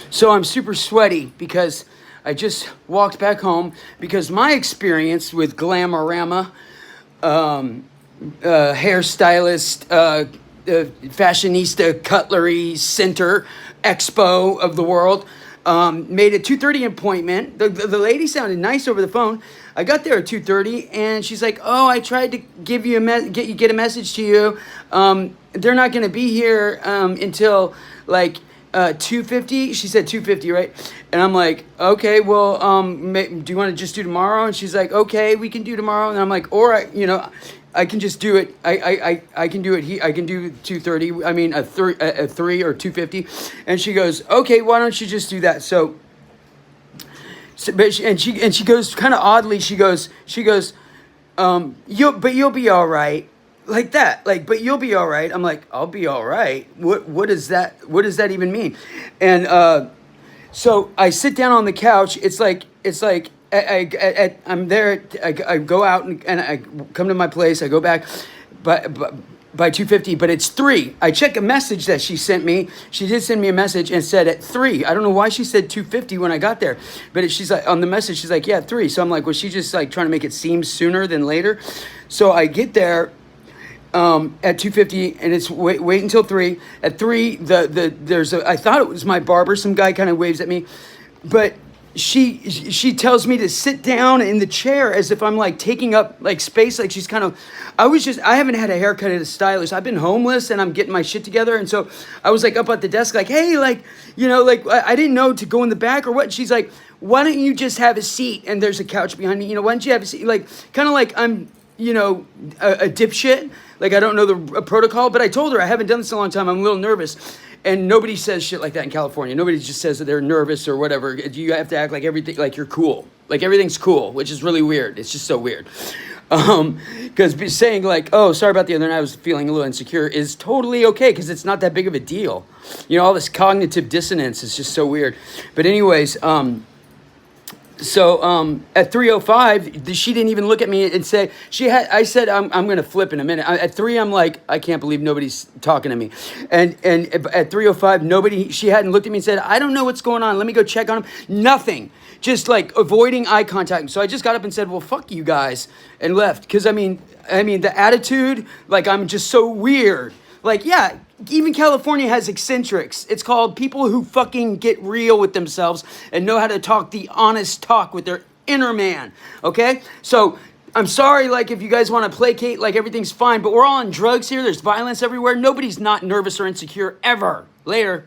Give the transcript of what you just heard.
So I'm super sweaty because I just walked back home because my experience with Glama-Rama, hairstylist, fashionista cutlery center expo of the world, made a 2:30 appointment. The lady sounded nice over the phone. I got there at 2:30 and she's like, "Oh, I tried to give you get a message to you. They're not going to be here until like 2:50." She said 2:50, right? And I'm like, "Okay, well, do you want to just do tomorrow?" And she's like, "Okay, we can do tomorrow." And I'm like, "All right, I can just do it. I can do it. I can do 2:30. I mean, a 3 or 2:50." And she goes, "Okay, why don't you just do that?" So she goes kind of oddly. She goes, you'll be all right, like that. Like, but you'll be all right. I'm like, I'll be all right. What does that even mean? And so I sit down on the couch. It's like I'm there. I go out and I come to my place. I go back, by 2:50, but it's 3. I check a message that she sent me. She did send me a message and said at 3. I don't know why she said 2:50 when I got there, but she's like on the message. She's like, yeah, 3. So I'm like, was she just like trying to make it seem sooner than later? So I get there at 2:50 and it's wait until 3. At 3, I thought it was my barber. Some guy kind of waves at me, but she tells me to sit down in the chair as if I'm like taking up like space. Like she's kind of, I haven't had a haircut at a stylist. I've been homeless and I'm getting my shit together. And so I was like up at the desk, like, hey, like, like I didn't know to go in the back or what. And she's like, why don't you just have a seat? And there's a couch behind me. Why don't you have a seat? Like, kind of like I'm, a dipshit. Like I don't know the protocol, but I told her I haven't done this in a long time. I'm a little nervous. And nobody says shit like that in California. Nobody just says that they're nervous or whatever. You have to act like everything, like you're cool. Like everything's cool, which is really weird. It's just so weird. Because saying like, oh, sorry about the other night, I was feeling a little insecure is totally okay because it's not that big of a deal. All this cognitive dissonance is just so weird. But anyways, so at 3:05, she didn't even look at me and say, I said, I'm going to flip in a minute. At 3, I'm like, I can't believe nobody's talking to me. And at 3:05, she hadn't looked at me and said, I don't know what's going on. Let me go check on him. Nothing. Just like avoiding eye contact. So I just got up and said, well, fuck you guys, and left. Because I mean, the attitude, like I'm just so weird. Like, yeah, even California has eccentrics. It's called people who fucking get real with themselves and know how to talk the honest talk with their inner man, okay? So I'm sorry, like, if you guys want to placate, like, everything's fine, but we're all on drugs here. There's violence everywhere. Nobody's not nervous or insecure ever. Later.